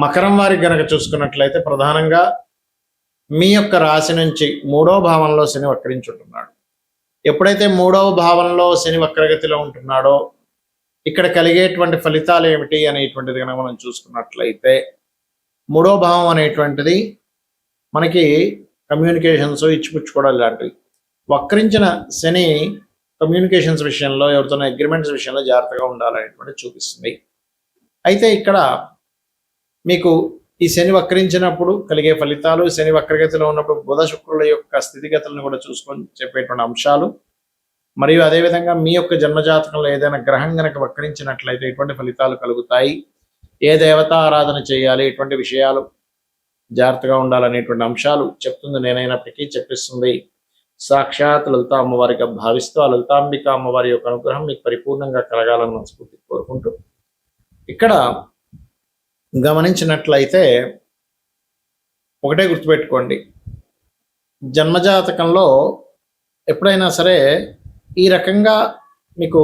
మకరం వారికి గనక చూసుకున్నట్లయితే ప్రధానంగా మీ యొక్క రాశి నుంచి 3వ భావంలో శని వక్రించుంటున్నాడు. ఎప్పుడైతే 3వ భావంలో శని వక్రగతిలో ఉంటున్నాడో ఇక్కడ కలిగేటువంటి ఫలితాలు ఏమిటి అనేటువంటిది కనుక మనం చూసుకున్నట్లయితే 3వ భావం అనేటువంటిది మనకి కమ్యూనికేషన్స్ ఇచ్చిపుచ్చుకోవడం లాంటివి. వక్రించిన శని కమ్యూనికేషన్స్ విషయంలో ఎవరితోనో అగ్రిమెంట్స్ విషయంలో జాగ్రత్తగా ఉండాలనేటువంటి చూపిస్తుంది. అయితే ఇక్కడ మీకు ఈ శని వక్రించినప్పుడు కలిగే ఫలితాలు, శని వక్రగతిలో ఉన్నప్పుడు బుధ శుక్రుల యొక్క స్థితిగతులను కూడా చూసుకొని చెప్పేటువంటి అంశాలు, మరియు అదేవిధంగా మీ యొక్క జన్మజాతకంలో ఏదైనా గ్రహం గనక వక్రించినట్లయితే ఎటువంటి ఫలితాలు కలుగుతాయి, ఏ దేవతా ఆరాధన చేయాలి, ఎటువంటి విషయాలు జాగ్రత్తగా ఉండాలనేటువంటి అంశాలు చెప్తుంది నేనైనప్పటికీ చెప్పిస్తుంది సాక్షాత్ లలితా అమ్మవారిగా భావిస్తూ ఆ లలితాంబిక అమ్మవారి యొక్క అనుగ్రహం మీకు పరిపూర్ణంగా కలగాలని మనస్ఫూర్తి కోరుకుంటూ ఇక్కడ గమనించినట్లయితే ఒకటే గుర్తుపెట్టుకోండి, జన్మజాతకంలో ఎప్పుడైనా సరే ఈ రకంగా మీకు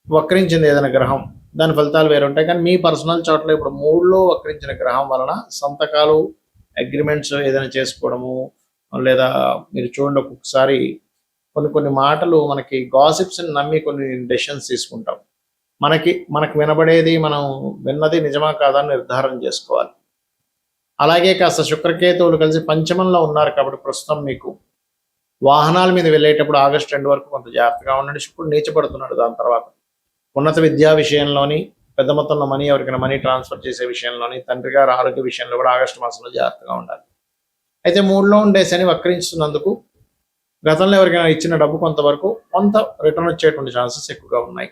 వక్రించింది ఏదైనా గ్రహం, దాని ఫలితాలు వేరు ఉంటాయి. కానీ మీ పర్సనల్ చార్ట్లో ఇప్పుడు 3లో వక్రించిన గ్రహం వలన సంతకాలు, అగ్రిమెంట్స్ ఏదైనా చేసుకోవడము, లేదా మీరు చూడండి ఒక్కొక్కసారి కొన్ని మాటలు మనకి గాసిప్స్ని నమ్మి కొన్ని డెసిషన్స్ తీసుకుంటాం. మనకు వినబడేది మనం విన్నది నిజమా కాదా అని నిర్ధారణ చేసుకోవాలి. అలాగే కాస్త శుక్రకేతువులు కలిసి పంచమంలో ఉన్నారు కాబట్టి ప్రస్తుతం మీకు వాహనాల మీద వెళ్ళేటప్పుడు ఆగస్టు 2 వరకు కొంత జాగ్రత్తగా ఉండండి. శుక్రుడు నీచపడుతున్నాడు. దాని తర్వాత ఉన్నత విద్యా విషయంలోని, పెద్ద మొత్తంలో మనీ ఎవరికైనా మనీ ట్రాన్స్ఫర్ చేసే విషయంలోని, తండ్రి గారి ఆరోగ్య విషయంలో కూడా ఆగస్టు మాసంలో జాగ్రత్తగా ఉండాలి. అయితే 3లో ఉండే శని వక్రించుతున్నందుకు గతంలో ఎవరికైనా ఇచ్చిన డబ్బు కొంత రిటర్న్ వచ్చేటువంటి ఛాన్సెస్ ఎక్కువగా ఉన్నాయి.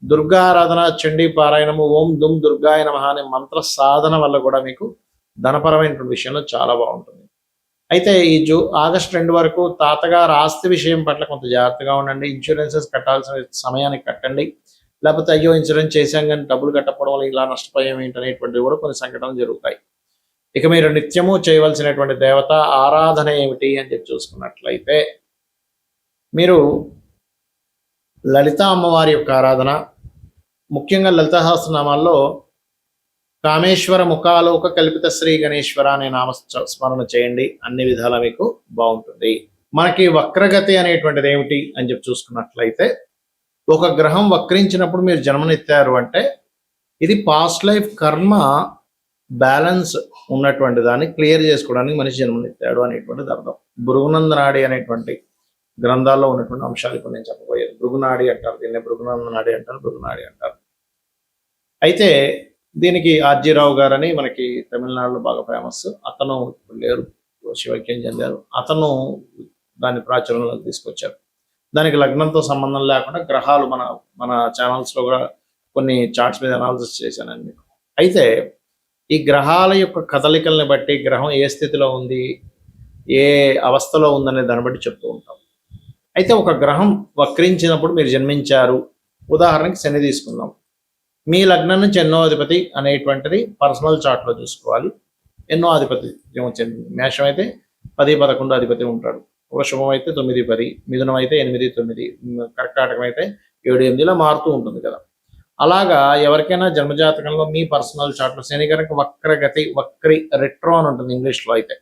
దుర్గా ఆరాధన, చండీ పారాయణము, ఓం దుమ్ దుర్గాయ నమః అనే మంత్ర సాధన వల్ల కూడా మీకు ధనపరమైనటువంటి విషయంలో చాలా బాగుంటుంది. అయితే ఈ ఆగస్టు 2 వరకు తాతగారు ఆస్తి విషయం పట్ల కొంత జాగ్రత్తగా ఉండండి. ఇన్సూరెన్సెస్ కట్టాల్సిన సమయానికి కట్టండి. లేకపోతే అయ్యో ఇన్సూరెన్స్ చేశాం కానీ డబ్బులు కట్టకపోవడం వల్ల ఇలా నష్టపోయాం ఏంటనేటువంటివి కూడా కొన్ని సంఘటనలు జరుగుతాయి. ఇక మీరు నిత్యము చేయవలసినటువంటి దేవత ఆరాధన ఏమిటి అని చెప్పి చూసుకున్నట్లయితే మీరు లలిత అమ్మవారి యొక్క ఆరాధన, ముఖ్యంగా లలిత సహస్రనామాల్లో కామేశ్వర ముఖాలోక కల్పిత శ్రీ గణేశ్వర అనే నామ స్మరణ చేయండి. అన్ని విధాలా మీకు బాగుంటుంది. మనకి వక్రగతి అనేటువంటిది ఏమిటి అని చెప్పి చూసుకున్నట్లయితే ఒక గ్రహం వక్రించినప్పుడు మీరు జన్మనెత్తారు అంటే ఇది పాస్ట్ లైఫ్ కర్మ బ్యాలెన్స్ ఉన్నటువంటి దాన్ని క్లియర్ చేసుకోవడానికి మనిషి జన్మనెత్తాడు అనేటువంటిది అర్థం. భృగునందనాడి అనేటువంటి గ్రంథాల్లో ఉన్నటువంటి అంశాలు ఇప్పుడు నేను చెప్పబోయేది. భృగునాడి అంటారు దీన్ని, భృగునందనాడి అంటారు, భృగునాడి అంటారు. అయితే దీనికి ఆర్జీరావు గారని మనకి తమిళనాడులో బాగా ఫేమస్. అతను లేరు, శివైక్యం చెందారు. అతను దాన్ని ప్రాచుర్యంలోకి తీసుకొచ్చారు. దానికి లగ్నంతో సంబంధం లేకుండా గ్రహాలు మన ఛానల్స్లో కూడా కొన్ని చార్ట్స్ మీద అనాలిసిస్ చేశానండి మీకు. అయితే ఈ గ్రహాల యొక్క కదలికల్ని బట్టి గ్రహం ఏ స్థితిలో ఉంది, ఏ అవస్థలో ఉందనే దాన్ని బట్టి చెప్తూ ఉంటాం. అయితే ఒక గ్రహం వక్రించినప్పుడు మీరు జన్మించారు, ఉదాహరణకి శని తీసుకుందాం. మీ లగ్నం నుంచి ఎన్నో అధిపతి అనేటువంటిది పర్సనల్ చార్ట్లో చూసుకోవాలి. ఎన్నో అధిపతి మేషం అయితే 10, 11 అధిపతి ఉంటాడు. వృషభం అయితే 9, 10, మిథునం అయితే 8, 9, కర్కాటకం అయితే 7, 8 ఇలా మారుతూ ఉంటుంది కదా. అలాగా ఎవరికైనా జన్మజాతకంలో మీ పర్సనల్ చార్ట్లో శని కనుక వక్రి రెట్రో అని ఉంటుంది ఇంగ్లీష్లో. అయితే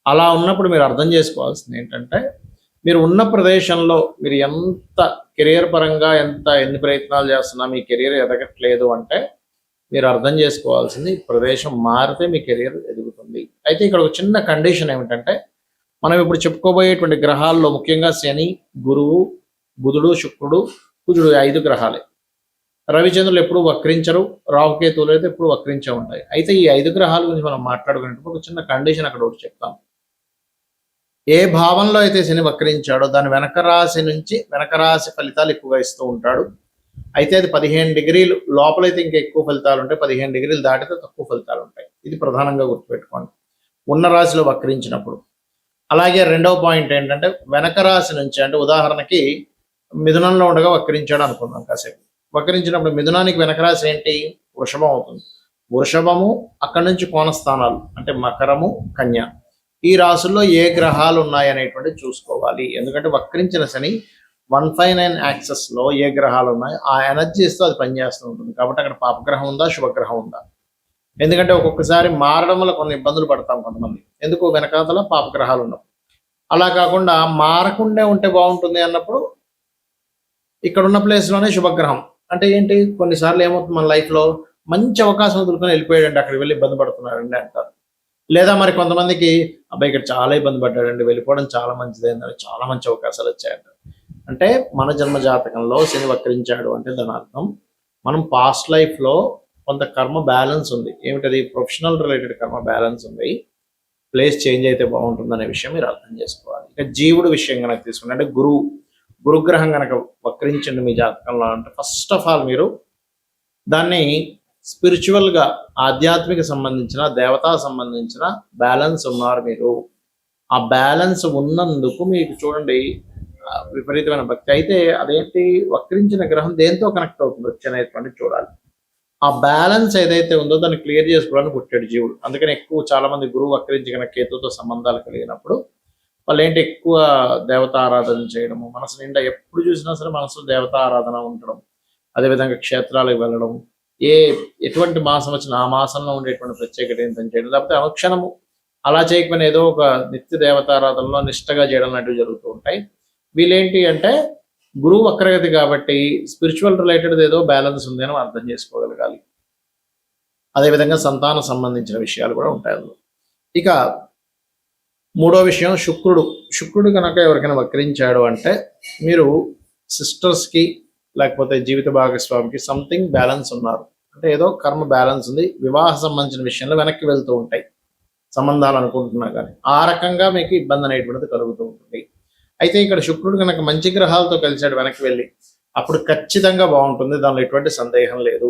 అలా ఉన్నప్పుడు మీరు అర్థం చేసుకోవాల్సింది ఏంటంటే మీరు ఉన్న ప్రదేశంలో మీరు ఎంత కెరియర్ పరంగా ఎన్ని ప్రయత్నాలు చేస్తున్నా మీ కెరియర్ ఎదగట్లేదు అంటే మీరు అర్థం చేసుకోవాల్సింది ప్రదేశం మారితే మీ కెరియర్ ఎదుగుతుంది. అయితే ఇక్కడ ఒక చిన్న కండిషన్ ఏమిటంటే మనం ఇప్పుడు చెప్పుకోబోయేటువంటి గ్రహాల్లో ముఖ్యంగా శని, గురువు, బుధుడు, శుక్రుడు, కుజుడు 5 గ్రహాలే. రవిచంద్రులు ఎప్పుడు వక్రించరు, రాహుకేతువులు అయితే ఎప్పుడు వక్రించే ఉంటాయి. అయితే ఈ 5 గ్రహాల గురించి మనం మాట్లాడుకునేటప్పుడు ఒక చిన్న కండిషన్ అక్కడ ఒకటి చెప్తాం. ఏ భావంలో అయితే శని వక్రించాడో దాని వెనక రాశి ఫలితాలు ఎక్కువగా ఇస్తూ ఉంటాడు. అయితే అది 15 డిగ్రీలు లోపలైతే ఇంకా ఎక్కువ ఫలితాలు ఉంటాయి, 15 డిగ్రీలు దాటితే తక్కువ ఫలితాలు ఉంటాయి. ఇది ప్రధానంగా గుర్తుపెట్టుకోండి ఉన్న రాశిలో వక్రించినప్పుడు. అలాగే రెండవ పాయింట్ ఏంటంటే వెనక రాశి నుంచి, అంటే ఉదాహరణకి మిథునంలో ఉండగా వక్రించాడు అనుకుందాం కాసేపు. వక్రించినప్పుడు మిథునానికి వెనక రాశి ఏంటి? వృషభం అవుతుంది. వృషభము అక్కడి నుంచి కోణస్థానాలు అంటే మకరము, కన్య, ఈ రాశుల్లో ఏ గ్రహాలు ఉన్నాయి అనేటువంటిది చూసుకోవాలి. ఎందుకంటే వక్రించిన శని 159 యాక్సెస్లో ఏ గ్రహాలు ఉన్నాయి ఆ ఎనర్జీస్తో అది పనిచేస్తూ ఉంటుంది. కాబట్టి అక్కడ పాపగ్రహం ఉందా, శుభగ్రహం ఉందా, ఎందుకంటే ఒక్కొక్కసారి మారడం వల్ల కొన్ని ఇబ్బందులు పడతాం కొంతమంది. ఎందుకు వెనకాతల పాపగ్రహాలు ఉన్నప్పుడు. అలా కాకుండా మారకుండా ఉంటే బాగుంటుంది అన్నప్పుడు ఇక్కడున్న ప్లేస్‌లోనే శుభగ్రహం. అంటే ఏంటి కొన్నిసార్లు ఏమవుతుంది మన లైఫ్‌లో మంచి అవకాశం వదులుకొని వెళ్ళిపోయాడండి అక్కడికి వెళ్లి ఇబ్బంది పడుతున్నాడండి అంటారు. లేదా మరి కొంతమందికి అబ్బాయి ఇక్కడ చాలా ఇబ్బంది పడ్డాడండి వెళ్ళిపోవడం చాలా మంచిదయిందని చాలా మంచి అవకాశాలు వచ్చాయంటారు. అంటే మన జన్మ జాతకంలో శని వక్రించాడు అంటే దాని అర్థం మనం పాస్ట్ లైఫ్‌లో కొంత కర్మ బ్యాలెన్స్ ఉంది. ఏమిటది ప్రొఫెషనల్ రిలేటెడ్ కర్మ బ్యాలెన్స్ ఉంది. ప్లేస్ చేంజ్ అయితే బాగుంటుందనే విషయం మీరు అర్థం చేసుకోవాలి. ఇక జీవుడు విషయం కనుక తీసుకుంటే అంటే గురుగ్రహం కనుక వక్రించండి మీ జాతకంలో అంటే ఫస్ట్ ఆఫ్ ఆల్ మీరు దాన్ని స్పిరిచువల్గా ఆధ్యాత్మిక సంబంధించిన దేవతా సంబంధించిన బ్యాలెన్స్ ఉన్నారు మీరు. ఆ బ్యాలెన్స్ ఉన్నందుకు మీకు చూడండి విపరీతమైన భక్తి. అయితే అదేంటి వక్రించిన గ్రహం దేంతో కనెక్ట్ అవుతుంది వచ్చి అనేటువంటి చూడాలి. ఆ బ్యాలెన్స్ ఏదైతే ఉందో దాన్ని క్లియర్ చేసుకోవడానికి పుట్టాడు జీవుడు. అందుకని ఎక్కువ చాలా మంది గురువు వక్రించి కనుక కేతుతో సంబంధాలు కలిగినప్పుడు వాళ్ళు ఏంటి ఎక్కువ దేవతా ఆరాధన చేయడము, మనసు నిండా ఎప్పుడు చూసినా సరే మనసులో దేవతా ఆరాధన ఉండడం, అదేవిధంగా క్షేత్రాలకు వెళ్ళడం, ఎటువంటి మాసం వచ్చినా ఆ మాసంలో ఉండేటువంటి ప్రత్యేకత ఏంటని చేయడం, లేకపోతే అనుక్షణము అలా చేయకపోయినా ఏదో ఒక నిత్య దేవతారాధనలో నిష్టగా చేయడం లాంటివి జరుగుతూ ఉంటాయి. వీళ్ళేంటి అంటే గురువు వక్రగతి కాబట్టి స్పిరిచువల్ రిలేటెడ్ ఏదో బ్యాలెన్స్ ఉంది అని అర్థం చేసుకోగలగాలి. అదేవిధంగా సంతానం సంబంధించిన విషయాలు కూడా ఉంటాయి అందులో. ఇక మూడో విషయం శుక్రుడు కనుక ఎవరికైనా వక్రించాడు అంటే మీరు సిస్టర్స్కి లేకపోతే జీవిత భాగస్వామికి సంథింగ్ బ్యాలెన్స్ ఉన్నారు అంటే ఏదో కర్మ బ్యాలెన్స్ ఉంది. వివాహ సంబంధించిన విషయంలో వెనక్కి వెళ్తూ ఉంటాయి సంబంధాలు అనుకుంటున్నా కానీ ఆ రకంగా మీకు ఇబ్బంది అనేటువంటిది కలుగుతూ ఉంటుంది. అయితే ఇక్కడ శుక్రుడు కనుక మంచి గ్రహాలతో కలిసాడు వెనక్కి వెళ్ళి అప్పుడు ఖచ్చితంగా బాగుంటుంది, దానిలో ఎటువంటి సందేహం లేదు.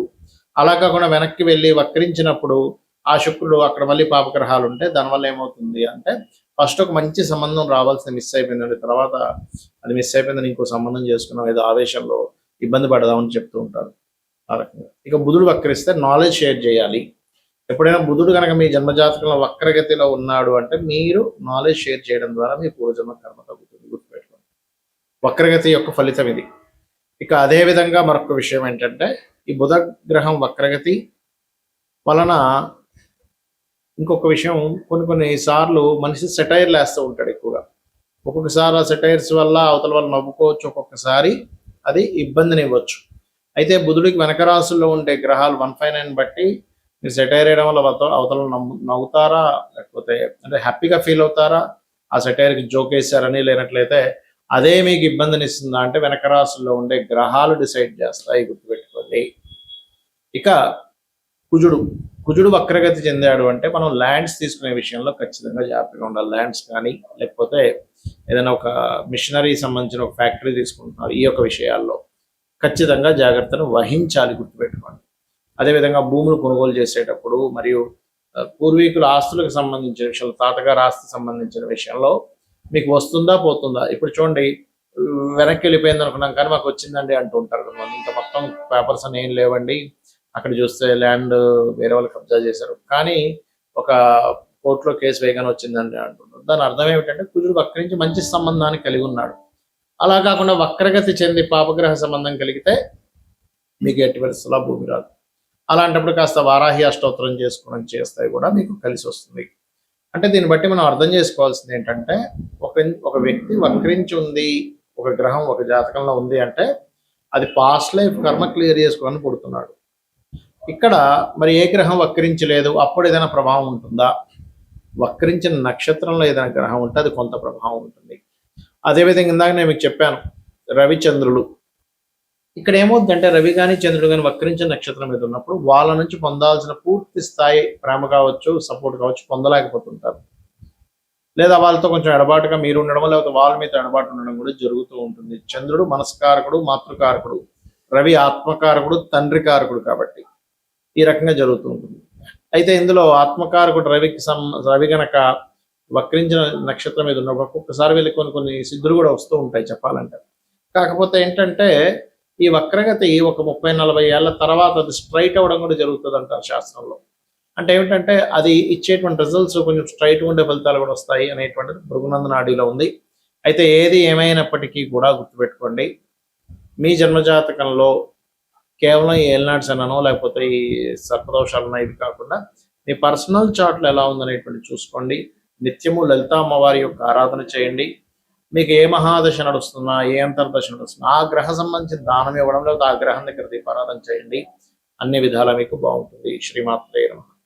అలా కాకుండా వెనక్కి వెళ్ళి వక్రించినప్పుడు ఆ శుక్రుడు అక్కడ మళ్ళీ పాపగ్రహాలు ఉంటే దానివల్ల ఏమవుతుంది అంటే ఫస్ట్ ఒక మంచి సంబంధం రావాల్సింది మిస్ అయిపోయిందండి, తర్వాత అది మిస్ అయిపోయిందని ఇంకో సంబంధం చేసుకున్నాం ఏదో ఆవేశంలో ఇబ్బంది పడదామని చెప్తూ ఉంటారు ఆ రకంగా. ఇక బుధుడు వక్రిస్తే నాలెడ్జ్ షేర్ చేయాలి. ఎప్పుడైనా బుధుడు కనుక మీ జన్మజాతకంలో వక్రగతిలో ఉన్నాడు అంటే మీరు నాలెడ్జ్ షేర్ చేయడం ద్వారా మీ పూర్వజన్మ కర్మ తగ్గుతుంది, గుర్తుపెట్టుకోండి. వక్రగతి యొక్క ఫలితం ఇది. ఇక అదే విధంగా మరొక విషయం ఏంటంటే ఈ బుధ గ్రహం వక్రగతి వలన ఇంకొక విషయం కొన్ని సార్లు మనిషి సెటైర్లు వేస్తూ ఉంటాడు ఎక్కువగా. ఒక్కొక్కసారి ఆ సెటైర్స్ వల్ల అవతల వాళ్ళు నవ్వుకోవచ్చు, ఒక్కొక్కసారి అది ఇబ్బందిని ఇవ్వచ్చు. అయితే బుధుడికి వెనక రాసుల్లో ఉండే గ్రహాలు 159 బట్టి మీరు సెటైర్ వేయడం వల్ల అవతల నవ్వుతారా లేకపోతే అంటే హ్యాపీగా ఫీల్ అవుతారా, ఆ సెటైర్కి జోక్ వేసారని, లేనట్లయితే అదే మీకు ఇబ్బందిని ఇస్తుందా అంటే వెనక రాసుల్లో ఉండే గ్రహాలు డిసైడ్ చేస్తాయి, గుర్తుపెట్టుకోండి. ఇక కుజుడు వక్రగతి చెందాడు అంటే మనం ల్యాండ్స్ తీసుకునే విషయంలో ఖచ్చితంగా జాగ్రత్తగా ఉండాలి. ల్యాండ్స్ కానీ లేకపోతే ఏదైనా ఒక మిషనరీ సంబంధించిన ఒక ఫ్యాక్టరీ తీసుకుంటున్నారు, ఈ యొక్క విషయాల్లో ఖచ్చితంగా జాగ్రత్తను వహించాలి, గుర్తుపెట్టుకోండి. అదేవిధంగా భూములు కొనుగోలు చేసేటప్పుడు మరియు పూర్వీకుల ఆస్తులకు సంబంధించిన విషయంలో తాతగారు ఆస్తి సంబంధించిన విషయంలో మీకు వస్తుందా పోతుందా. ఇప్పుడు చూడండి వెనక్కి వెళ్ళిపోయింది అనుకున్నాం కానీ మాకు వచ్చిందండి అంటూ ఉంటారు కొంతమంది. ఇంకా మొత్తం పేపర్స్ అని ఏం లేవండి, అక్కడ చూస్తే ల్యాండ్ వేరే వాళ్ళు కబ్జా చేశారు కానీ ఒక కోర్టులో కేసు వేయగానే వచ్చిందండి అంటున్నారు. దాని అర్థం ఏమిటంటే కుజుడు వక్రించి మంచి సంబంధాన్ని కలిగి ఉన్నాడు. అలా కాకుండా వక్రగతి చెంది పాపగ్రహ సంబంధం కలిగితే మీకు ఎట్టి పరిస్థితుల్లో భూమి రాదు. అలాంటప్పుడు కాస్త వారాహి అష్టోత్తరం చేసుకోవడం చేస్తాయి కూడా మీకు కలిసి వస్తుంది. అంటే దీన్ని బట్టి మనం అర్థం చేసుకోవాల్సింది ఏంటంటే ఒక వ్యక్తి వక్రించి ఉంది, ఒక గ్రహం ఒక జాతకంలో ఉంది అంటే అది పాస్ట్ లైఫ్ కర్మ క్లియర్ చేసుకోవాలని పుడుతున్నాడు. ఇక్కడ మరి ఏ గ్రహం వక్రించలేదు అప్పుడు ఏదైనా ప్రభావం ఉంటుందా, వక్రించిన నక్షత్రంలో ఏదైనా గ్రహం ఉంటే అది కొంత ప్రభావం ఉంటుంది. అదేవిధంగా ఇందాక నేను మీకు చెప్పాను రవిచంద్రులు, ఇక్కడ ఏమవుతుందంటే రవి కానీ చంద్రుడు కానీ వక్రించిన నక్షత్రం మీద ఉన్నప్పుడు వాళ్ళ నుంచి పొందాల్సిన పూర్తి స్థాయి ప్రేమ కావచ్చు సపోర్ట్ కావచ్చు పొందలేకపోతుంటారు, లేదా వాళ్ళతో కొంచెం ఎడబాటుగా మీరు ఉండడం లేకపోతే వాళ్ళ మీద ఎడబాటు ఉండడం కూడా జరుగుతూ ఉంటుంది. చంద్రుడు మనస్కారకుడు మాతృకారకుడు, రవి ఆత్మకారకుడు తండ్రి కారకుడు కాబట్టి ఈ రకంగా జరుగుతూ ఉంటుంది. అయితే ఇందులో ఆత్మకారకుడు రవి గనక వక్రించిన నక్షత్రం మీద ఉన్న ఒక్కొక్కసారి వెళ్ళి కొన్ని సిద్ధులు కూడా వస్తూ ఉంటాయి చెప్పాలంటే. కాకపోతే ఏంటంటే ఈ వక్రగతి ఒక 30-40 ఏళ్ల తర్వాత అది స్ట్రైట్ అవ్వడం కూడా జరుగుతుంది అంటారు శాస్త్రంలో. అంటే ఏమిటంటే అది ఇచ్చేటువంటి రిజల్ట్స్ కొంచెం స్ట్రైట్ ఉండే ఫలితాలు కూడా వస్తాయి అనేటువంటిది భృగునంద నాడిలో ఉంది. అయితే ఏది ఏమైనప్పటికీ కూడా గుర్తుపెట్టుకోండి, మీ జన్మజాతకంలో కేవలం ఈ ఏలినాటి శననో లేకపోతే ఈ సర్పదోషాలనో ఇవి కాకుండా మీ పర్సనల్ చార్ట్‌లో ఎలా ఉందనేటువంటిది చూసుకోండి. నిత్యము లలితా అమ్మవారి యొక్క ఆరాధన చేయండి. మీకు ఏ మహాదశ నడుస్తున్నా, ఏ అంతర్దశ నడుస్తున్నా, ఆ గ్రహ సంబంధించిన దానం ఇవ్వడం, లేకపోతే ఆ గ్రహం దగ్గర దీపారాధన చేయండి. అన్ని విధాలా మీకు బాగుంటుంది. శ్రీమాత్రే నమః.